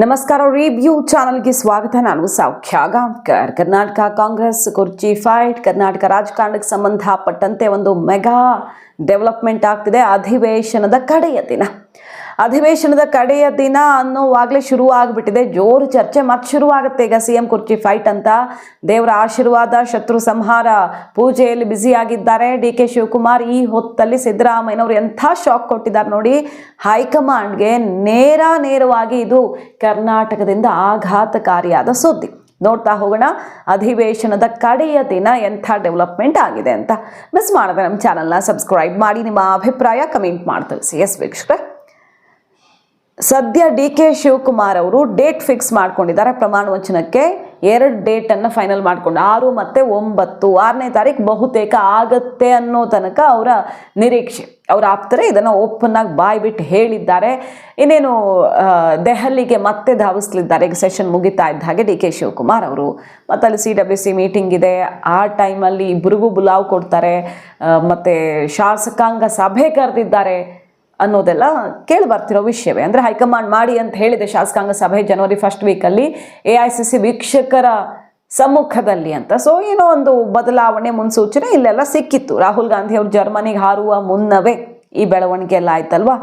ನಮಸ್ಕಾರ. ರಿವ್ಯೂ ಚಾನಲ್ಗೆ ಸ್ವಾಗತ. ನಾನು ಸೌಖ್ಯ ಗಾಂವ್ಕರ್. ಕರ್ನಾಟಕ ಕಾಂಗ್ರೆಸ್ ಕುರ್ಚಿ ಫೈಟ್. ಕರ್ನಾಟಕ ರಾಜಕಾರಣಕ್ಕೆ ಸಂಬಂಧಪಟ್ಟಂತೆ ಒಂದು ಮೆಗಾ ಡೆವಲಪ್ಮೆಂಟ್ ಆಗ್ತಿದೆ. ಅಧಿವೇಶನದ ಕಡೆಯ ದಿನ ಅನ್ನೋವಾಗಲೇ ಶುರು ಆಗಿಬಿಟ್ಟಿದೆ. ಜೋರು ಚರ್ಚೆ ಮತ್ತೆ ಶುರುವಾಗುತ್ತೆ. ಈಗ CM ಕುರ್ಚಿ ಫೈಟ್ ಅಂತ ದೇವರ ಆಶೀರ್ವಾದ, ಶತ್ರು ಸಂಹಾರ ಪೂಜೆಯಲ್ಲಿ ಬ್ಯುಸಿಯಾಗಿದ್ದಾರೆ DK ಶಿವಕುಮಾರ್. ಈ ಹೊತ್ತಲ್ಲಿ ಸಿದ್ದರಾಮಯ್ಯನವರು ಎಂಥ ಶಾಕ್ ಕೊಟ್ಟಿದ್ದಾರೆ ನೋಡಿ. ಹೈಕಮಾಂಡ್ಗೆ ನೇರವಾಗಿ ಇದು ಕರ್ನಾಟಕದಿಂದ ಆಘಾತಕಾರಿಯಾದ ಸುದ್ದಿ. ನೋಡ್ತಾ ಹೋಗೋಣ ಅಧಿವೇಶನದ ಕಡೆಯ ದಿನ ಎಂಥ ಡೆವಲಪ್ಮೆಂಟ್ ಆಗಿದೆ ಅಂತ. ಮಿಸ್ ಮಾಡಿದ್ರೆ ನಮ್ಮ ಚಾನಲ್ನ ಸಬ್ಸ್ಕ್ರೈಬ್ ಮಾಡಿ, ನಿಮ್ಮ ಅಭಿಪ್ರಾಯ ಕಮೆಂಟ್ ಮಾಡಿ ತಿಳಿಸಿ. ಎಸ್ ವೀಕ್ಷಕರೇ, ಸದ್ಯ DK ಶಿವಕುಮಾರ್ ಅವರು ಡೇಟ್ ಫಿಕ್ಸ್ ಮಾಡ್ಕೊಂಡಿದ್ದಾರೆ ಪ್ರಮಾಣ ವಚನಕ್ಕೆ. 2 ಡೇಟನ್ನು ಫೈನಲ್ ಮಾಡಿಕೊಂಡು 6 ಮತ್ತು 9. 6ನೇ ತಾರೀಕು ಬಹುತೇಕ ಆಗತ್ತೆ ಅನ್ನೋ ತನಕ ಅವರ ನಿರೀಕ್ಷೆ. ಅವ್ರ ಆಪ್ತರೇ ಇದನ್ನು ಓಪನ್ ಆಗಿ ಬಾಯ್ ಬಿಟ್ಟು ಹೇಳಿದ್ದಾರೆ. ಇನ್ನೇನು ದೆಹಲಿಗೆ ಮತ್ತೆ ಧಾವಿಸ್ಲಿದ್ದಾರೆ. ಈಗ ಸೆಷನ್ ಮುಗಿತಾ ಇದ್ದ ಹಾಗೆ DK ಶಿವಕುಮಾರ್ ಅವರು. ಮತ್ತು ಅಲ್ಲಿ CWC ಮೀಟಿಂಗ್ ಇದೆ. ಆ ಟೈಮಲ್ಲಿ ಇಬ್ಬರಿಗೂ ಬುಲಾವ್ ಕೊಡ್ತಾರೆ. ಮತ್ತು ಶಾಸಕಾಂಗ ಸಭೆ ಕರೆದಿದ್ದಾರೆ ಅನ್ನೋದೆಲ್ಲ ಕೇಳಿ ಬರ್ತಿರೋ ವಿಷಯವೇ. ಅಂದರೆ ಹೈಕಮಾಂಡ್ ಮಾಡಿ ಅಂತ ಹೇಳಿದೆ ಶಾಸಕಾಂಗ ಸಭೆ ಜನವರಿ 1st ವೀಕಲ್ಲಿ AICC ವೀಕ್ಷಕರ ಸಮ್ಮುಖದಲ್ಲಿ ಅಂತ. ಸೊ ಏನೋ ಒಂದು ಬದಲಾವಣೆ ಮುನ್ಸೂಚನೆ ಇಲ್ಲೆಲ್ಲ ಸಿಕ್ಕಿತ್ತು. ರಾಹುಲ್ ಗಾಂಧಿ ಅವರು ಜರ್ಮನಿಗೆ ಹಾರುವ ಮುನ್ನವೇ ಈ ಬೆಳವಣಿಗೆ ಎಲ್ಲ ಆಯ್ತಲ್ವಾ.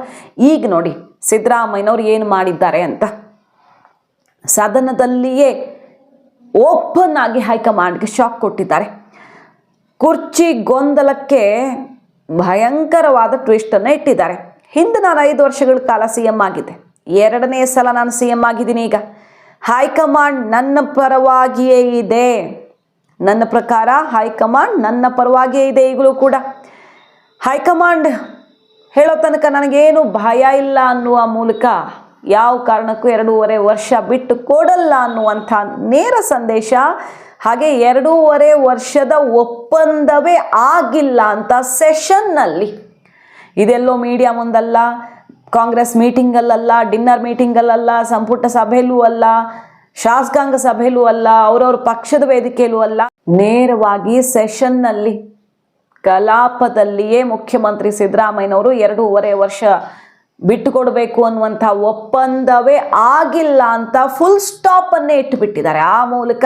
ಈಗ ನೋಡಿ ಸಿದ್ದರಾಮಯ್ಯನವ್ರು ಏನು ಮಾಡಿದ್ದಾರೆ ಅಂತ. ಸದನದಲ್ಲಿಯೇ ಓಪನ್ ಆಗಿ ಹೈಕಮಾಂಡ್ಗೆ ಶಾಕ್ ಕೊಟ್ಟಿದ್ದಾರೆ. ಕುರ್ಚಿ ಗೊಂದಲಕ್ಕೆ ಭಯಂಕರವಾದ ಟ್ವಿಸ್ಟನ್ನು ಇಟ್ಟಿದ್ದಾರೆ. ಹಿಂದೆ ನಾನು 5 ವರ್ಷಗಳ ಕಾಲ CM ಆಗಿದ್ದೆ. 2ನೇ ಸಲ ನಾನು CM ಆಗಿದ್ದೀನಿ. ಈಗ ಹೈಕಮಾಂಡ್ ನನ್ನ ಪರವಾಗಿಯೇ ಇದೆ. ನನ್ನ ಪ್ರಕಾರ ಹೈಕಮಾಂಡ್ ನನ್ನ ಪರವಾಗಿಯೇ ಇದೆ. ಈಗಲೂ ಕೂಡ ಹೈಕಮಾಂಡ್ ಹೇಳೋ ತನಕ ನನಗೇನು ಭಯ ಇಲ್ಲ ಅನ್ನುವ ಮೂಲಕ ಯಾವ ಕಾರಣಕ್ಕೂ 2.5 ವರ್ಷ ಬಿಟ್ಟು ಕೊಡಲ್ಲ ಅನ್ನುವಂಥ ನೇರ ಸಂದೇಶ. ಹಾಗೆ 2.5 ವರ್ಷದ ಒಪ್ಪಂದವೇ ಆಗಿಲ್ಲ ಅಂತ ಸೆಷನ್ನಲ್ಲಿ, ಇದೆಲ್ಲೋ ಮೀಡಿಯಾ ಮುಂದಲ್ಲ, ಕಾಂಗ್ರೆಸ್ ಮೀಟಿಂಗಲ್ಲಲ್ಲ, ಡಿನ್ನರ್ ಮೀಟಿಂಗಲ್ಲಲ್ಲ, ಸಂಪುಟ ಸಭೆಯಲ್ಲೂ ಅಲ್ಲ, ಶಾಸಕಾಂಗ ಸಭೆಯಲ್ಲೂ ಅಲ್ಲ, ಅವರವ್ರ ಪಕ್ಷದ ವೇದಿಕೆಯಲ್ಲೂ ಅಲ್ಲ, ನೇರವಾಗಿ ಸೆಷನ್ನಲ್ಲಿ ಕಲಾಪದಲ್ಲಿಯೇ ಮುಖ್ಯಮಂತ್ರಿ ಸಿದ್ದರಾಮಯ್ಯನವರು 2.5 ವರ್ಷ ಬಿಟ್ಟುಕೊಡ್ಬೇಕು ಅನ್ನುವಂಥ ಒಪ್ಪಂದವೇ ಆಗಿಲ್ಲ ಅಂತ ಫುಲ್ ಸ್ಟಾಪ್ ಅನ್ನೇ ಇಟ್ಟುಬಿಟ್ಟಿದ್ದಾರೆ. ಆ ಮೂಲಕ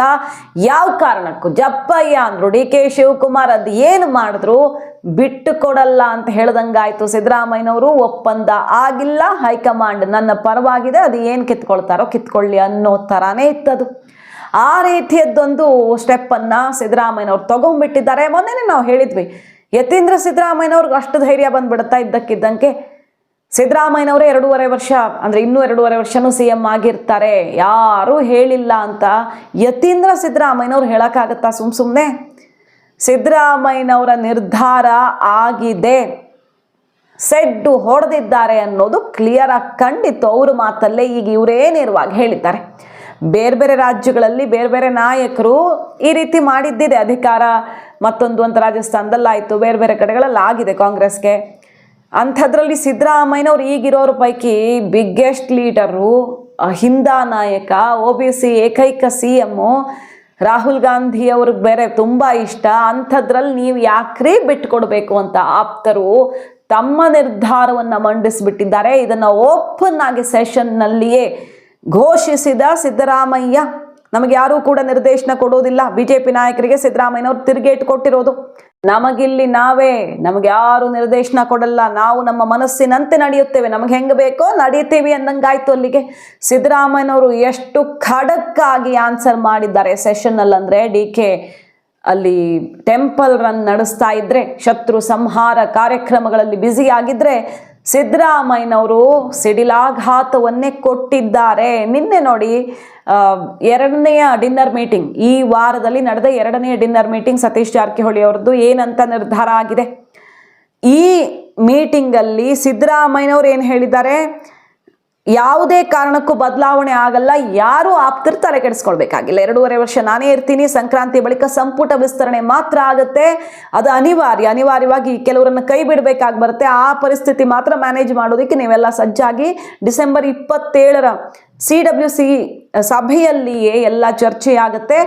ಯಾವ ಕಾರಣಕ್ಕೂ ಜಪ್ಪಯ್ಯ ಅಂದರು DK ಶಿವಕುಮಾರ್ ಅದು ಏನು ಮಾಡಿದ್ರು ಬಿಟ್ಟು ಕೊಡಲ್ಲ ಅಂತ ಹೇಳ್ದಂಗಾಯ್ತು. ಸಿದ್ದರಾಮಯ್ಯನವರು ಒಪ್ಪಂದ ಆಗಿಲ್ಲ, ಹೈಕಮಾಂಡ್ ನನ್ನ ಪರವಾಗಿದೆ, ಅದು ಏನು ಕಿತ್ಕೊಳ್ತಾರೋ ಕಿತ್ಕೊಳ್ಳಿ ಅನ್ನೋ ಥರಾನೇ ಇತ್ತದು. ಆ ರೀತಿಯದ್ದೊಂದು ಸ್ಟೆಪ್ಪನ್ನು ಸಿದ್ದರಾಮಯ್ಯನವ್ರು ತಗೊಂಡ್ಬಿಟ್ಟಿದ್ದಾರೆ. ಮೊನ್ನೆ ನಾವು ಹೇಳಿದ್ವಿ, ಯತೀಂದ್ರ ಸಿದ್ದರಾಮಯ್ಯನವ್ರಿಗೆ ಅಷ್ಟು ಧೈರ್ಯ ಬಂದ್ಬಿಡುತ್ತಾ ಇದ್ದಕ್ಕಿದ್ದಂಗೆ. ಸಿದ್ದರಾಮಯ್ಯನವರೇ 2.5 ವರ್ಷ ಅಂದರೆ ಇನ್ನೂ 2.5 ವರ್ಷನೂ CM ಆಗಿರ್ತಾರೆ, ಯಾರೂ ಹೇಳಿಲ್ಲ ಅಂತ ಯತೀಂದ್ರ ಸಿದ್ದರಾಮಯ್ಯನವ್ರು ಹೇಳೋಕ್ಕಾಗತ್ತಾ ಸುಮ್ಮನೆ? ಸಿದ್ದರಾಮಯ್ಯನವರ ನಿರ್ಧಾರ ಆಗಿದೆ, ಸೆಡ್ಡು ಹೊಡೆದಿದ್ದಾರೆ ಅನ್ನೋದು ಕ್ಲಿಯರ್ ಆಗಿ ಕಂಡಿತ್ತು ಅವ್ರ ಮಾತಲ್ಲೇ. ಈಗ ಇವರೇ ನೇರವಾಗಿ ಹೇಳಿದ್ದಾರೆ. ಬೇರೆ ಬೇರೆ ರಾಜ್ಯಗಳಲ್ಲಿ ಬೇರೆ ಬೇರೆ ನಾಯಕರು ಈ ರೀತಿ ಮಾಡಿದ್ದಿದೆ. ಅಧಿಕಾರ ಮತ್ತೊಂದು ಅಂತ ರಾಜಸ್ಥಾನದಲ್ಲಾಯಿತು, ಬೇರೆ ಬೇರೆ ಕಡೆಗಳಲ್ಲಿ ಆಗಿದೆ ಕಾಂಗ್ರೆಸ್ಗೆ. ಅಂಥದ್ರಲ್ಲಿ ಸಿದ್ದರಾಮಯ್ಯನವ್ರು ಈಗಿರೋರ ಪೈಕಿ ಬಿಗ್ಗೆಸ್ಟ್ ಲೀಡರು, ಹಿಂದ ನಾಯಕ, OBC ಏಕೈಕ CM, ರಾಹುಲ್ ಗಾಂಧಿ ಅವ್ರಿಗೆ ಬೇರೆ ತುಂಬ ಇಷ್ಟ. ಅಂಥದ್ರಲ್ಲಿ ನೀವು ಯಾಕ್ರಿ ಬಿಟ್ಕೊಡ್ಬೇಕು ಅಂತ ಆಪ್ತರು ತಮ್ಮ ನಿರ್ಧಾರವನ್ನು ಮಂಡಿಸಿಬಿಟ್ಟಿದ್ದಾರೆ. ಇದನ್ನು ಓಪನ್ ಆಗಿ ಸೆಷನ್ನಲ್ಲಿಯೇ ಘೋಷಿಸಿದ ಸಿದ್ದರಾಮಯ್ಯ. ನಮಗೆ ಯಾರೂ ಕೂಡ ನಿರ್ದೇಶನ ಕೊಡೋದಿಲ್ಲ. BJP ನಾಯಕರಿಗೆ ಸಿದ್ದರಾಮಯ್ಯನವ್ರು ತಿರುಗೇಟು ಕೊಟ್ಟಿರೋದು. ನಮಗಿಲ್ಲಿ ನಾವೇ, ನಮಗೆ ಯಾರು ನಿರ್ದೇಶನ ಕೊಡಲ್ಲ, ನಾವು ನಮ್ಮ ಮನಸ್ಸಿನಂತೆ ನಡೆಯುತ್ತೇವೆ, ನಮಗೆ ಹೆಂಗೆ ಬೇಕೋ ನಡೀತೀವಿ ಅನ್ನಂಗಾಯ್ತು. ಅಲ್ಲಿಗೆ ಸಿದ್ದರಾಮಯ್ಯನವರು ಎಷ್ಟು ಖಡಕ್ ಆಗಿ ಆನ್ಸರ್ ಮಾಡಿದ್ದಾರೆ ಸೆಷನ್ನಲ್ಲಿ. ಅಂದರೆ DK ಅಲ್ಲಿ ಟೆಂಪಲ್ ರನ್ ನಡೆಸ್ತಾ ಇದ್ರೆ, ಶತ್ರು ಸಂಹಾರ ಕಾರ್ಯಕ್ರಮಗಳಲ್ಲಿ ಬ್ಯುಸಿ ಆಗಿದ್ರೆ, ಸಿದ್ದರಾಮಯ್ಯನವರು ಸಿಡಿಲಾಘಾತವನ್ನೇ ಕೊಟ್ಟಿದ್ದಾರೆ. ನಿನ್ನೆ ನೋಡಿ 2ನೇ ಡಿನ್ನರ್ ಮೀಟಿಂಗ್, ಈ ವಾರದಲ್ಲಿ ನಡೆದ 2ನೇ ಡಿನ್ನರ್ ಮೀಟಿಂಗ್ ಸತೀಶ್ ಜಾರಕಿಹೊಳಿ ಅವ್ರದ್ದು ಏನಂತ ನಿರ್ಧಾರ ಆಗಿದೆ. ಈ ಮೀಟಿಂಗಲ್ಲಿ ಸಿದ್ದರಾಮಯ್ಯನವ್ರು ಏನು ಹೇಳಿದ್ದಾರೆ, ಯಾವುದೇ ಕಾರಣಕ್ಕೂ ಬದಲಾವಣೆ ಆಗಲ್ಲ, ಯಾರೂ ಆಪ್ತರು ತಲೆ ಕೆಡಿಸ್ಕೊಳ್ಬೇಕಾಗಿಲ್ಲ, 2.5 ವರ್ಷ ನಾನೇ ಇರ್ತೀನಿ, ಸಂಕ್ರಾಂತಿ ಬಳಿಕ ಸಂಪುಟ ವಿಸ್ತರಣೆ ಮಾತ್ರ ಆಗುತ್ತೆ, ಅದು ಅನಿವಾರ್ಯವಾಗಿ ಕೆಲವರನ್ನು ಕೈ ಬಿಡಬೇಕಾಗಿ ಬರುತ್ತೆ, ಆ ಪರಿಸ್ಥಿತಿ ಮಾತ್ರ ಮ್ಯಾನೇಜ್ ಮಾಡೋದಕ್ಕೆ ನೀವೆಲ್ಲ ಸಜ್ಜಾಗಿ ಡಿಸೆಂಬರ್ 27ರ CWC ಸಭೆಯಲ್ಲಿಯೇ ಎಲ್ಲ ಚರ್ಚೆಯಾಗುತ್ತೆ,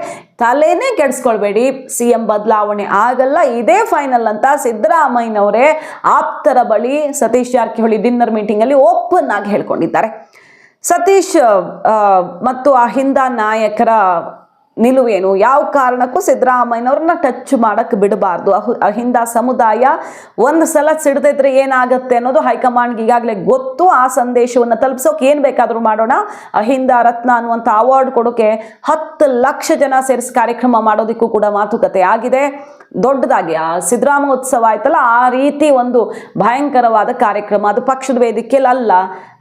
ತಲೆನೇ ಕೆಡಿಸ್ಕೊಳ್ಬೇಡಿ, CM ಬದಲಾವಣೆ ಆಗಲ್ಲ, ಇದೇ ಫೈನಲ್ ಅಂತ ಸಿದ್ದರಾಮಯ್ಯನವರೇ ಆಪ್ತರ ಬಳಿ ಸತೀಶ್ ಜಾರಕಿಹೊಳಿ ಡಿನ್ನರ್ ಮೀಟಿಂಗಲ್ಲಿ ಓಪನ್ ಆಗಿ ಹೇಳ್ಕೊಂಡಿದ್ದಾರೆ. ಸತೀಶ್ ಮತ್ತು ಅಹಿಂದ ನಾಯಕರ ನಿಲುವೇನು? ಯಾವ ಕಾರಣಕ್ಕೂ ಸಿದ್ದರಾಮಯ್ಯನವ್ರನ್ನ ಟಚ್ ಮಾಡಕ್ಕೆ ಬಿಡಬಾರ್ದು. ಅಹಿಂದ ಸಮುದಾಯ ಒಂದು ಸಲ ಸಿಡ್ದಿದ್ರೆ ಏನಾಗುತ್ತೆ ಅನ್ನೋದು ಹೈಕಮಾಂಡ್ಗೆ ಈಗಾಗಲೇ ಗೊತ್ತು. ಆ ಸಂದೇಶವನ್ನು ತಲುಪಿಸೋಕೆ ಏನು ಬೇಕಾದರೂ ಮಾಡೋಣ. ಅಹಿಂದ ರತ್ನ ಅನ್ನುವಂಥ ಅವಾರ್ಡ್ ಕೊಡೋಕೆ 10 ಲಕ್ಷ ಜನ ಸೇರಿಸಿ ಕಾರ್ಯಕ್ರಮ ಮಾಡೋದಕ್ಕೂ ಕೂಡ ಮಾತುಕತೆ ಆಗಿದೆ. ದೊಡ್ಡದಾಗಿ ಆ ಸಿದ್ದರಾಮ ಉತ್ಸವ ಆಯ್ತಲ್ಲ, ಆ ರೀತಿ ಒಂದು ಭಯಂಕರವಾದ ಕಾರ್ಯಕ್ರಮ, ಅದು ಪಕ್ಷದ ವೇದಿಕೆಯಲ್ಲಿ ಅಲ್ಲ,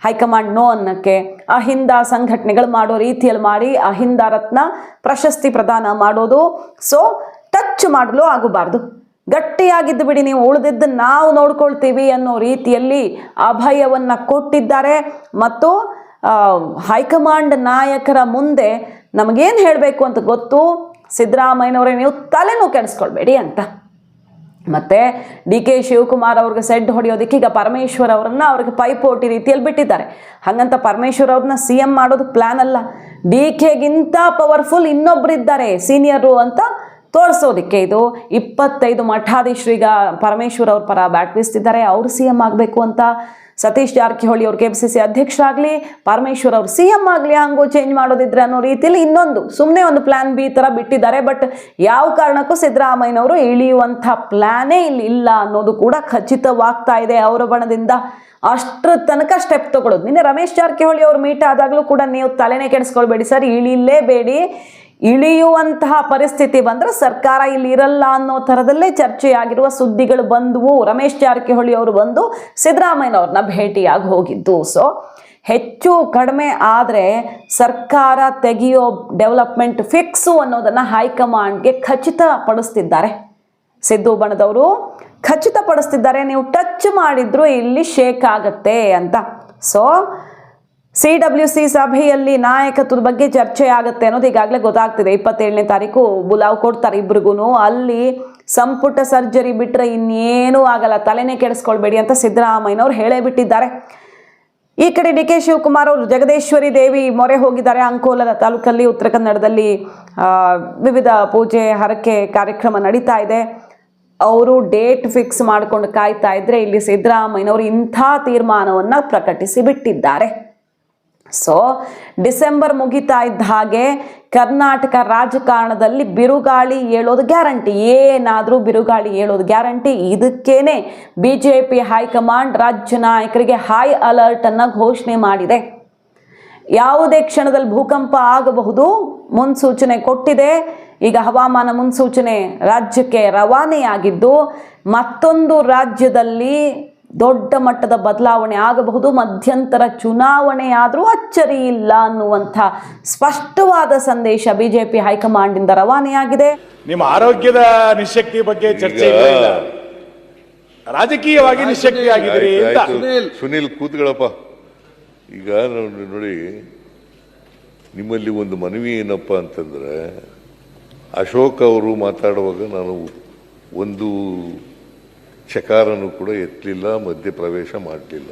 ಹೈಕಮಾಂಡ್ ನೋ ಅನ್ನಕ್ಕೆ ಅಹಿಂದ ಸಂಘಟನೆಗಳು ಮಾಡೋ ರೀತಿಯಲ್ಲಿ ಮಾಡಿ ಅಹಿಂದ ರತ್ನ ಪ್ರಶಸ್ತಿ ಪ್ರದಾನ ಮಾಡೋದು. ಸೊ ಟಚ್ ಮಾಡಲು ಆಗಬಾರ್ದು. ಗಟ್ಟಿಯಾಗಿದ್ದು ಬಿಡಿ, ನೀವು ಉಳಿದಿದ್ದು ನಾವು ನೋಡ್ಕೊಳ್ತೀವಿ ಅನ್ನೋ ರೀತಿಯಲ್ಲಿ ಅಭಯವನ್ನು ಕೊಟ್ಟಿದ್ದಾರೆ. ಮತ್ತು ಹೈಕಮಾಂಡ್ ನಾಯಕರ ಮುಂದೆ ನಮಗೇನು ಹೇಳಬೇಕು ಅಂತ ಗೊತ್ತು, ಸಿದ್ದರಾಮಯ್ಯನವರೇ ನೀವು ತಲೆನೂ ಕೆಡಿಸ್ಕೊಳ್ಬೇಡಿ ಅಂತ. ಮತ್ತು DK ಶಿವಕುಮಾರ್ ಅವ್ರಿಗೆ ಸೆಡ್ ಹೊಡೆಯೋದಕ್ಕೆ ಈಗ ಪರಮೇಶ್ವರ್ ಅವರನ್ನು ಅವ್ರಿಗೆ ಪೈಪೋಟಿ ರೀತಿಯಲ್ಲಿ ಬಿಟ್ಟಿದ್ದಾರೆ. ಹಾಗಂತ ಪರಮೇಶ್ವರ್ ಅವ್ರನ್ನ CM ಮಾಡೋದು ಪ್ಲ್ಯಾನ್ ಅಲ್ಲ. DKಗಿಂತ ಪವರ್ಫುಲ್ ಇನ್ನೊಬ್ಬರಿದ್ದಾರೆ ಸೀನಿಯರು ಅಂತ ತೋರಿಸೋದಕ್ಕೆ ಇದು 25 ಮಠಾಧೀಶರು ಈಗ ಪರಮೇಶ್ವರ್ ಅವ್ರ ಪರ ಬ್ಯಾಟ್ ಬೀಸ್ತಿದ್ದಾರೆ. ಅವರು CM ಆಗಬೇಕು ಅಂತ. ಸತೀಶ್ ಜಾರಕಿಹೊಳಿ ಅವ್ರು KPCC ಅಧ್ಯಕ್ಷರಾಗಲಿ, ಪರಮೇಶ್ವರ್ ಅವರು CM ಆಗಲಿ, ಹಂಗೋ ಚೇಂಜ್ ಮಾಡೋದಿದ್ರೆ ಅನ್ನೋ ರೀತಿಯಲ್ಲಿ ಇನ್ನೊಂದು ಸುಮ್ಮನೆ ಒಂದು ಪ್ಲ್ಯಾನ್ ಬಿ ಥರ ಬಿಟ್ಟಿದ್ದಾರೆ. ಬಟ್ ಯಾವ ಕಾರಣಕ್ಕೂ ಸಿದ್ದರಾಮಯ್ಯನವರು ಇಳಿಯುವಂಥ ಪ್ಲ್ಯಾನೇ ಇಲ್ಲಿ ಇಲ್ಲ ಅನ್ನೋದು ಕೂಡ ಖಚಿತವಾಗ್ತಾ ಇದೆ ಅವರ ಬಣದಿಂದ. ಅಷ್ಟರ ತನಕ ಸ್ಟೆಪ್ ತಗೊಳ್ಳೋದು. ನಿನ್ನೆ ರಮೇಶ್ ಜಾರಕಿಹೊಳಿ ಅವರು ಮೀಟ್ ಆದಾಗಲೂ ಕೂಡ ನೀವು ತಲೆನೇ ಕೆಡಿಸ್ಕೊಳ್ಬೇಡಿ ಸರ್, ಇಳಿಲೇಬೇಡಿ, ಇಳಿಯುವಂತಹ ಪರಿಸ್ಥಿತಿ ಬಂದರೆ ಸರ್ಕಾರ ಇಲ್ಲಿ ಇರಲ್ಲ ಅನ್ನೋ ಥರದಲ್ಲೇ ಚರ್ಚೆಯಾಗಿರುವ ಸುದ್ದಿಗಳು ಬಂದವು. ರಮೇಶ್ ಜಾರಕಿಹೊಳಿ ಅವರು ಬಂದು ಸಿದ್ದರಾಮಯ್ಯನವ್ರನ್ನ ಭೇಟಿಯಾಗಿ ಹೋಗಿದ್ದು. ಸೊ ಹೆಚ್ಚು ಕಡಿಮೆ ಆದರೆ ಸರ್ಕಾರ ತೆಗೆಯೋ ಡೆವಲಪ್ಮೆಂಟ್ ಫಿಕ್ಸು ಅನ್ನೋದನ್ನು ಹೈಕಮಾಂಡ್ಗೆ ಖಚಿತಪಡಿಸ್ತಿದ್ದಾರೆ. ಸಿದ್ದು ಬಣದವರು ಖಚಿತಪಡಿಸ್ತಿದ್ದಾರೆ, ನೀವು ಟಚ್ ಮಾಡಿದ್ರು ಇಲ್ಲಿ ಶೇಕ್ ಆಗತ್ತೆ ಅಂತ. ಸೊ CWC ಸಭೆಯಲ್ಲಿ ನಾಯಕತ್ವದ ಬಗ್ಗೆ ಚರ್ಚೆ ಆಗುತ್ತೆ ಅನ್ನೋದು ಈಗಾಗಲೇ ಗೊತ್ತಾಗ್ತಿದೆ. 27ನೇ ತಾರೀಕು ಬುಲಾವ್ ಕೊಡ್ತಾರೆ ಇಬ್ರಿಗೂ. ಅಲ್ಲಿ ಸಂಪುಟ ಸರ್ಜರಿ ಬಿಟ್ಟರೆ ಇನ್ನೇನೂ ಆಗಲ್ಲ, ತಲೆನೇ ಕೆಡಿಸ್ಕೊಳ್ಬೇಡಿ ಅಂತ ಸಿದ್ದರಾಮಯ್ಯನವ್ರು ಹೇಳೇ ಬಿಟ್ಟಿದ್ದಾರೆ. ಈ ಕಡೆ DK ಶಿವಕುಮಾರ್ ಅವರು ಜಗದೀಶ್ವರಿ ದೇವಿ ಮೊರೆ ಹೋಗಿದ್ದಾರೆ. ಅಂಕೋಲ ತಾಲೂಕಲ್ಲಿ, ಉತ್ತರ ಕನ್ನಡದಲ್ಲಿ ವಿವಿಧ ಪೂಜೆ ಹರಕೆ ಕಾರ್ಯಕ್ರಮ ನಡೀತಾ ಇದೆ. ಅವರು ಡೇಟ್ ಫಿಕ್ಸ್ ಮಾಡ್ಕೊಂಡು ಕಾಯ್ತಾ ಇದ್ರೆ ಇಲ್ಲಿ ಸಿದ್ದರಾಮಯ್ಯನವರು ಇಂಥ ತೀರ್ಮಾನವನ್ನು ಪ್ರಕಟಿಸಿ ಬಿಟ್ಟಿದ್ದಾರೆ. ಸೊ ಡಿಸೆಂಬರ್ ಮುಗಿತಾ ಇದ್ದ ಹಾಗೆ ಕರ್ನಾಟಕ ರಾಜಕಾರಣದಲ್ಲಿ ಬಿರುಗಾಳಿ ಏಳೋದು ಗ್ಯಾರಂಟಿ, ಏನಾದರೂ ಬಿರುಗಾಳಿ ಏಳೋದು ಗ್ಯಾರಂಟಿ. ಇದಕ್ಕೇನೆ BJP ಹೈಕಮಾಂಡ್ ರಾಜ್ಯ ನಾಯಕರಿಗೆ ಹೈ ಅಲರ್ಟನ್ನು ಘೋಷಣೆ ಮಾಡಿದೆ. ಯಾವುದೇ ಕ್ಷಣದಲ್ಲಿ ಭೂಕಂಪ ಆಗಬಹುದು ಮುನ್ಸೂಚನೆ ಕೊಟ್ಟಿದೆ. ಈಗ ಹವಾಮಾನ ಮುನ್ಸೂಚನೆ ರಾಜ್ಯಕ್ಕೆ ರವಾನೆಯಾಗಿದ್ದು, ಮತ್ತೊಂದು ರಾಜ್ಯದಲ್ಲಿ ದೊಡ್ಡ ಮಟ್ಟದ ಬದಲಾವಣೆ ಆಗಬಹುದು, ಮಧ್ಯಂತರ ಚುನಾವಣೆಯಾದರೂ ಅಚ್ಚರಿ ಇಲ್ಲ ಅನ್ನುವಂಥ ಸ್ಪಷ್ಟವಾದ ಸಂದೇಶ BJP ಹೈಕಮಾಂಡಿಂದ ರವಾನೆಯಾಗಿದೆ. ನಿಮ್ಮ ಆರೋಗ್ಯದ ನಿಶ್ಶಕ್ತಿ ಬಗ್ಗೆ ಚರ್ಚೆ ಇಲ್ಲ, ರಾಜಕೀಯವಾಗಿ ನಿಶ್ಶಕ್ತಿ ಆಗಿದ್ದೀರಿ ಅಂತ. ಸುನೀಲ್ ಕೂತ್ಗಳಪ್ಪ. ಈಗ ನೋಡಿ, ನಿಮ್ಮಲ್ಲಿ ಒಂದು ಮನವಿ ಏನಪ್ಪ ಅಂತಂದ್ರೆ, ಅಶೋಕ್ ಅವರು ಮಾತಾಡುವಾಗ ನಾನು ಒಂದು ಚಕಾರನು ಕೂಡ ಎತ್ತಲಿಲ್ಲ, ಮಧ್ಯ ಪ್ರವೇಶ ಮಾಡಲಿಲ್ಲ,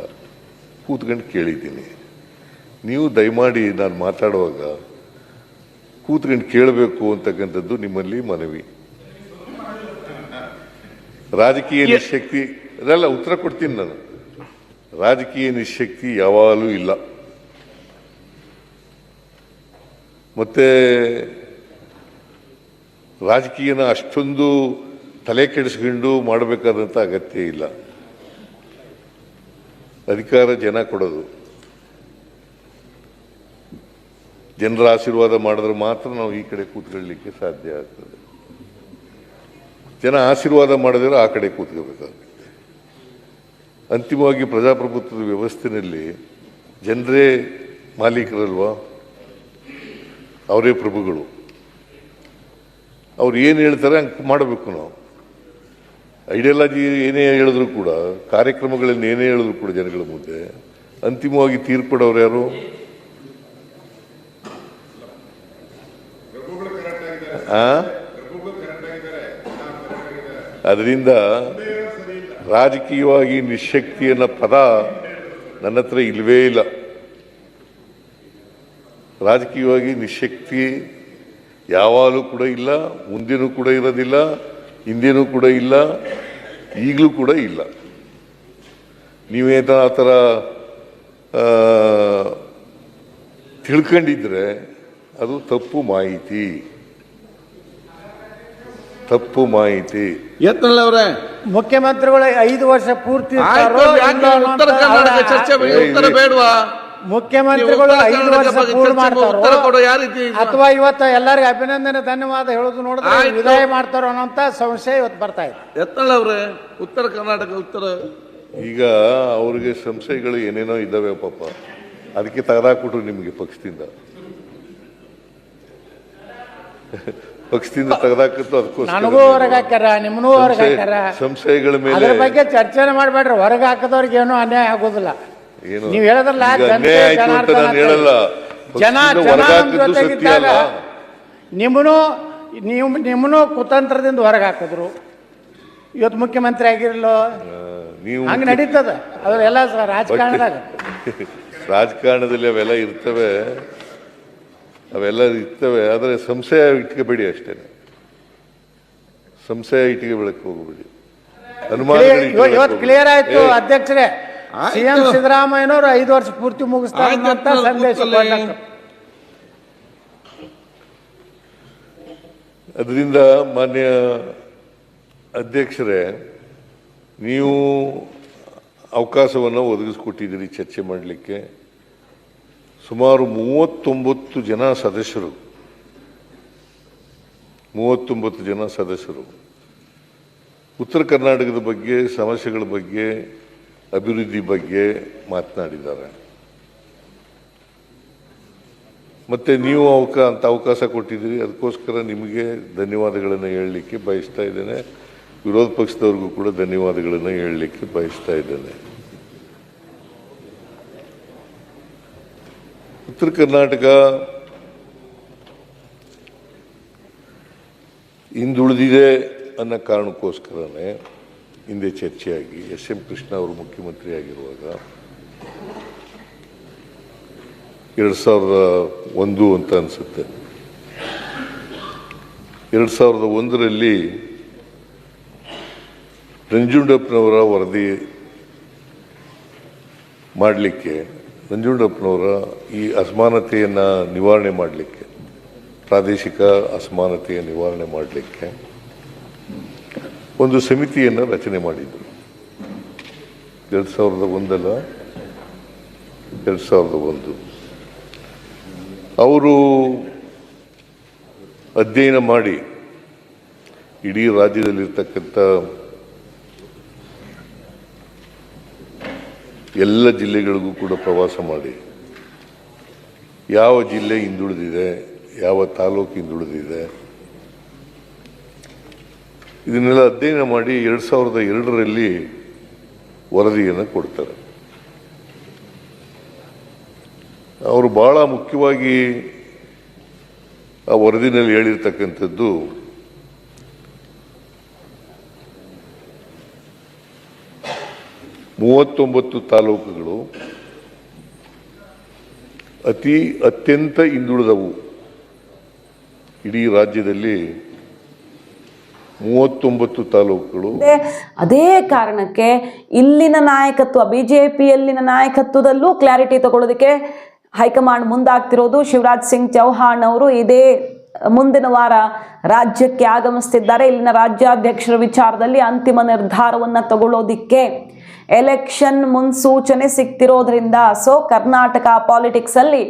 ಕೂತ್ಕೊಂಡು ಕೇಳಿದ್ದೀನಿ. ನೀವು ದಯಮಾಡಿ ನಾನು ಮಾತಾಡುವಾಗ ಕೂತ್ಕೊಂಡು ಕೇಳಬೇಕು ಅಂತಕ್ಕಂಥದ್ದು ನಿಮ್ಮಲ್ಲಿ ಮನವಿ. ರಾಜಕೀಯ ನಿಶಕ್ತಿ ಅದೆಲ್ಲ ಉತ್ತರ ಕೊಡ್ತೀನಿ ನಾನು. ರಾಜಕೀಯ ನಿಶಕ್ತಿ ಯಾವಾಗಲೂ ಇಲ್ಲ. ಮತ್ತೆ ರಾಜಕೀಯನ ಅಷ್ಟೊಂದು ತಲೆ ಕೆಡಿಸ್ಕೊಂಡು ಮಾಡಬೇಕಾದಂಥ ಅಗತ್ಯ ಇಲ್ಲ. ಅಧಿಕಾರ ಜನ ಕೊಡೋದು, ಜನರ ಆಶೀರ್ವಾದ ಮಾಡಿದ್ರೆ ಮಾತ್ರ ನಾವು ಈ ಕಡೆ ಕೂತ್ಕೊಳ್ಳಲಿಕ್ಕೆ ಸಾಧ್ಯ ಆಗ್ತದೆ. ಜನ ಆಶೀರ್ವಾದ ಮಾಡಿದ್ರೆ ಆ ಕಡೆ ಕೂತ್ಕೋಬೇಕಾಗುತ್ತೆ. ಅಂತಿಮವಾಗಿ ಪ್ರಜಾಪ್ರಭುತ್ವದ ವ್ಯವಸ್ಥೆಯಲ್ಲಿ ಜನರೇ ಮಾಲೀಕರಲ್ವಾ, ಅವರೇ ಪ್ರಭುಗಳು. ಅವ್ರು ಏನು ಹೇಳ್ತಾರೆ ಹಂಗೆ ಮಾಡಬೇಕು. ನಾವು ಐಡಿಯಾಲಜಿ ಏನೇ ಹೇಳಿದ್ರು ಕೂಡ, ಕಾರ್ಯಕ್ರಮಗಳನ್ನು ಏನೇ ಹೇಳಿದ್ರು ಕೂಡ ಜನಗಳ ಮುಂದೆ ಅಂತಿಮವಾಗಿ ತೀರ್ಪಡೋರು ಯಾರು? ಅದರಿಂದ ರಾಜಕೀಯವಾಗಿ ನಿಶಕ್ತಿ ಅನ್ನೋ ಪದ ನನ್ನ ಹತ್ರ ಇಲ್ವೇ ಇಲ್ಲ. ರಾಜಕೀಯವಾಗಿ ನಿಶಕ್ತಿ ಯಾವಾಗಲೂ ಕೂಡ ಇಲ್ಲ, ಮುಂದೇನೂ ಕೂಡ ಇರೋದಿಲ್ಲ, ಹಿಂದೇನೂ ಕೂಡ ಇಲ್ಲ, ಈಗಲೂ ಕೂಡ ಇಲ್ಲ. ನೀವೇನ ಆ ಥರ ತಿಳ್ಕೊಂಡಿದ್ರೆ ಅದು ತಪ್ಪು ಮಾಹಿತಿ. ತಪ್ಪು ಮಾಹಿತಿ. ಯತ್ನಾಳ್ ಅವರೇ, ಮುಖ್ಯಮಂತ್ರಿಗಳು 5 ವರ್ಷ ಪೂರ್ತಿ ಆಯ್ತು, ಇರ್ತಾರೋ ಯಾಕೆ ಇಲ್ಲೋ ಅನ್ನೋ ಉತ್ತರ ಕರ್ನಾಟಕ ಅವರ- ಚರ್ಚೆ ಬಗ್ಗೆ ಉತ್ತರ ಬೇಡವಾ? ಮುಖ್ಯಮಂತ್ರಿಗಳು 5 ವರ್ಷ ಪೂರ್ತಿ ಉತ್ತರ ಮಾಡ್ತಾರೋ ಕೊಡೋ ಯಾವ ರೀತಿ ಅಥವಾ ಇವತ್ತು ಎಲ್ಲರಿಗೂ ಅಭಿನಂದನೆ ಧನ್ಯವಾದ ಹೇಳೋದು ನೋಡಿದ್ರೆ ಆಯ್ತು. ವಿದಾಯ ಮಾಡ್ತಾರೋ ಅನ್ನೋಂತ ಸಂಶಯ ಇವತ್ತು ಬರ್ತಾ ಇದೆ. ಯತ್ನಾಳ್ ಅವರೇ, ಉತ್ತರ ಕರ್ನಾಟಕ ಉತ್ತರ ಈಗ ಅವ್ರಿಗೆ ಸಂಶಯಗಳು ಏನೇನೋ ಇದ್ದಾವೆ ಪಾಪ, ಅದಕ್ಕೆ ತೆಗೆದಾಕ್ಬಿಟ್ರು ನಿಮಗೆ ಪಕ್ಷದಿಂದ. ಪಕ್ಷದಿಂದ ತೆಗೆದಾಕಿತ್ತು, ನನಗೂ ಅದಕ್ಕೋಸ್ಕರ ಹೊರಗೆ ಹಾಕ್ಯಾರ, ನಿಮ್ಮನ್ನೂ ಹೊರಗೆ ಹಾಕ್ಯಾರ. ಸಂಶಯಗಳ ಮೇಲೆ ಅದ್ರ ಬಗ್ಗೆ ಚರ್ಚೆನೆ ಮಾಡ್ಬೇಡ್ರಿ. ಹೊರಗೆ ಹಾಕದವ್ರಿಗೆ ಏನೂ ಅನ್ಯಾಯ ಆಗೋದಿಲ್ಲ. ಏನು ನೀವ್ ಹೇಳದ್ರಲ್ಲ, ಈಗ ಜನತೆ ಅನ್ಯಾಯ ಆಯ್ತು ಅಂತ ಜನಾರ್ದನ ನಾನು ಹೇಳಲ್ಲ. ಜನ ಪಕ್ಷದಿಂದ ಜನ ನಮ್ಮ ಹೊರಗಾಕಿದ್ದು ಸತ್ಯ ಜೊತೆಗಿದ್ದಾಗ ಅಲ್ಲ. ನಿಮ್ಮನ್ನು ಕುತಂತ್ರದಿಂದ ಹೊರಗೆ ಹಾಕಿದ್ರು. ಇವತ್ತು ಮುಖ್ಯಮಂತ್ರಿ ಆಗಿರಲ್ಲ, ನೀವು ಹಂಗ ನಡೀತದ. ಅವೆಲ್ಲ ರಾಜಕಾರಣದಾಗ ರಾಜಕಾರಣದಲ್ಲಿ ಅವೆಲ್ಲ ಇರ್ತವೆ, ಆದರೆ ಸಂಶಯ ಇಟ್ಕೋಬೇಡಿ ಅಷ್ಟೇ. ಸಂಶಯ ಇಟ್ಟಿಗೆ ಬೆಳಕು ಹೋಗಬೇಡಿ. ಇವತ್ತು ಕ್ಲಿಯರ್ ಆಯ್ತು ಅಧ್ಯಕ್ಷರೇ. ಸಿಎಂ ಸಿದ್ದರಾಮಯ್ಯನವರು 5 ವರ್ಷ ಪೂರ್ತಿ ಮುಗಿಸ್ತಾರೆ ಅಂತ ಸಂದೇಶ ಕೊಟ್ಟಾರೆ. ಅದರಿಂದ ಮಾನ್ಯ ಅಧ್ಯಕ್ಷರೇ, ನೀವು ಅವಕಾಶವನ್ನು ಒದಗಿಸ್ಕೊಟ್ಟಿದ್ದೀರಿ ಚರ್ಚೆ ಮಾಡಲಿಕ್ಕೆ. ಸುಮಾರು 39 ಜನ ಸದಸ್ಯರು, 39 ಜನ ಸದಸ್ಯರು ಉತ್ತರ ಕರ್ನಾಟಕದ ಬಗ್ಗೆ, ಸಮಸ್ಯೆಗಳ ಬಗ್ಗೆ, ಅಭಿವೃದ್ಧಿ ಬಗ್ಗೆ ಮಾತನಾಡಿದ್ದಾರೆ. ಮತ್ತೆ ನೀವು ಅಂತ ಅವಕಾಶ ಕೊಟ್ಟಿದ್ದೀರಿ, ಅದಕ್ಕೋಸ್ಕರ ನಿಮಗೆ ಧನ್ಯವಾದಗಳನ್ನು ಹೇಳಲಿಕ್ಕೆ ಬಯಸ್ತಾ ಇದ್ದೇನೆ. ವಿರೋಧ ಪಕ್ಷದವ್ರಿಗೂ ಕೂಡ ಧನ್ಯವಾದಗಳನ್ನು ಹೇಳಲಿಕ್ಕೆ ಬಯಸ್ತಾ ಇದ್ದೇನೆ. ಉತ್ತರ ಕರ್ನಾಟಕ ಹಿಂದುಳಿದಿದೆ ಅನ್ನೋ ಕಾರಣಕ್ಕೋಸ್ಕರನೇ ಹಿಂದೆ ಚರ್ಚೆಯಾಗಿ ಎಸ್.ಎಂ. ಕೃಷ್ಣ ಅವರು ಮುಖ್ಯಮಂತ್ರಿ ಆಗಿರುವಾಗ 2001 ಅಂತ ಅನಿಸುತ್ತೆ, 2001ರಲ್ಲಿ ನಂಜುಂಡಪ್ಪನವರ ವರದಿ ಮಾಡಲಿಕ್ಕೆ, ನಂಜುಂಡಪ್ಪನವರ ಈ ಅಸಮಾನತೆಯನ್ನು ನಿವಾರಣೆ ಮಾಡಲಿಕ್ಕೆ, ಪ್ರಾದೇಶಿಕ ಅಸಮಾನತೆಯ ನಿವಾರಣೆ ಮಾಡಲಿಕ್ಕೆ ಒಂದು ಸಮಿತಿಯನ್ನು ರಚನೆ ಮಾಡಿದರು. 2001 ಅವರು ಅಧ್ಯಯನ ಮಾಡಿ ಇಡೀ ರಾಜ್ಯದಲ್ಲಿರ್ತಕ್ಕಂಥ ಎಲ್ಲ ಜಿಲ್ಲೆಗಳಿಗೂ ಕೂಡ ಪ್ರವಾಸ ಮಾಡಿ ಯಾವ ಜಿಲ್ಲೆ ಹಿಂದುಳಿದಿದೆ, ಯಾವ ತಾಲೂಕು ಹಿಂದುಳಿದಿದೆ, ಇದನ್ನೆಲ್ಲ ಅಧ್ಯಯನ ಮಾಡಿ 2002ರಲ್ಲಿ ವರದಿಯನ್ನು ಕೊಡ್ತಾರೆ. ಅವರು ಬಹಳ ಮುಖ್ಯವಾಗಿ ಆ ವರದಿನಲ್ಲಿ ಹೇಳಿರ್ತಕ್ಕಂಥದ್ದು, ಮೂವತ್ತೊಂಬತ್ತು ತಾಲೂಕುಗಳು ಅತ್ಯಂತ ಹಿಂದುಳಿದವು. ಇಡೀ ರಾಜ್ಯದಲ್ಲಿ 39 ತಾಲೂಕುಗಳು. ಅದೇ ಕಾರಣಕ್ಕೆ ಇಲ್ಲಿನ ನಾಯಕತ್ವ, ಬಿಜೆಪಿಯಲ್ಲಿನ ನಾಯಕತ್ವದಲ್ಲೂ ಕ್ಲಾರಿಟಿ ತಗೊಳ್ಳೋದಕ್ಕೆ ಹೈಕಮಾಂಡ್ ಮುಂದಾಗ್ತಿರೋದು. ಶಿವರಾಜ್ ಸಿಂಗ್ ಚೌಹಾಣ್ ಅವರು ಇದೇ ಮುಂದಿನ ವಾರ ರಾಜ್ಯಕ್ಕೆ ಆಗಮಿಸ್ತಿದ್ದಾರೆ. ಇಲ್ಲಿನ ರಾಜ್ಯಾಧ್ಯಕ್ಷರ ವಿಚಾರದಲ್ಲಿ ಅಂತಿಮ ನಿರ್ಧಾರವನ್ನು ತಗೊಳ್ಳೋದಿಕ್ಕೆ ಎಲೆಕ್ಷನ್ ಮುನ್ಸೂಚನೆ ಸಿಗ್ತಿರೋದ್ರಿಂದ, ಸೊ ಕರ್ನಾಟಕ ಪಾಲಿಟಿಕ್ಸ್ ಅಲ್ಲಿ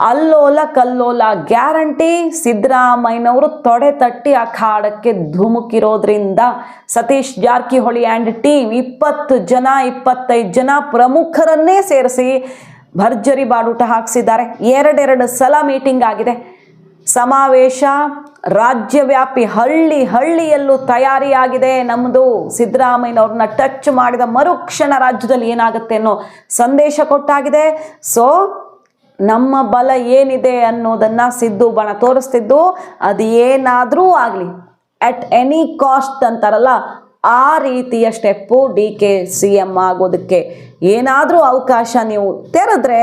ಅಲ್ಲೋಲ ಕಲ್ಲೋಲ ಗ್ಯಾರಂಟಿ. ಸಿದ್ದರಾಮಯ್ಯನವರು ತೊಡೆ ತಟ್ಟಿ ಅಖಾಡಕ್ಕೆ ಧುಮುಕಿರೋದ್ರಿಂದ ಸತೀಶ್ ಜಾರಕಿಹೊಳಿ ಆ್ಯಂಡ್ ಟೀಮ್ 25 ಜನ ಪ್ರಮುಖರನ್ನೇ ಸೇರಿಸಿ ಭರ್ಜರಿ ಬಾಡೂಟ ಹಾಕಿಸಿದ್ದಾರೆ. 2 ಸಲ ಮೀಟಿಂಗ್ ಆಗಿದೆ. ಸಮಾವೇಶ ರಾಜ್ಯವ್ಯಾಪಿ ಹಳ್ಳಿಯಲ್ಲೂ ತಯಾರಿಯಾಗಿದೆ. ನಮ್ಮದು ಸಿದ್ದರಾಮಯ್ಯನವ್ರನ್ನ ಟಚ್ ಮಾಡಿದ ಮರುಕ್ಷಣ ರಾಜ್ಯದಲ್ಲಿ ಏನಾಗುತ್ತೆ ಅನ್ನೋ ಸಂದೇಶ ಕೊಟ್ಟಾಗಿದೆ. ಸೊ ನಮ್ಮ ಬಲ ಏನಿದೆ ಅನ್ನೋದನ್ನು ಸಿದ್ದು ಬಣ ತೋರಿಸ್ತಿದ್ದು, ಅದು ಏನಾದರೂ ಆಗಲಿ ಅಟ್ ಎನಿ ಕಾಸ್ಟ್ ಅಂತಾರಲ್ಲ, ಆ ರೀತಿಯ ಸ್ಟೆಪ್ಪು DK-CM ಆಗೋದಕ್ಕೆ ಏನಾದರೂ ಅವಕಾಶ ನೀವು ತೆರೆದ್ರೆ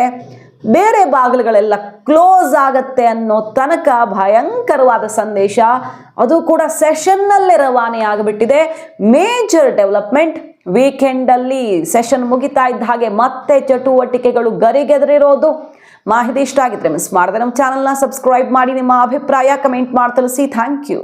ಬೇರೆ ಬಾಗಿಲುಗಳೆಲ್ಲ ಕ್ಲೋಸ್ ಆಗತ್ತೆ ಅನ್ನೋ ತನಕ ಭಯಂಕರವಾದ ಸಂದೇಶ. ಅದು ಕೂಡ ಸೆಷನ್ನಲ್ಲೇ ರವಾನೆ ಆಗಿಬಿಟ್ಟಿದೆ. Major development. ವೀಕೆಂಡಲ್ಲಿ ಸೆಷನ್ ಮುಗಿತಾ ಇದ್ದ ಹಾಗೆ ಮತ್ತೆ ಚಟುವಟಿಕೆಗಳು ಗರಿಗೆದರಿರೋದು. ಮಾಹಿತಿ ಇಷ್ಟ ಆಗಿದ್ರೆ ಮಿಸ್ ಮಾಡದೆ ನಮ್ಮ ಚಾನಲ್ನ ಸಬ್ಸ್ಕ್ರೈಬ್ ಮಾಡಿ, ನಿಮ್ಮ ಅಭಿಪ್ರಾಯ ಕಮೆಂಟ್ ಮಾಡಿ ತಿಳಿಸಿ. Thank you.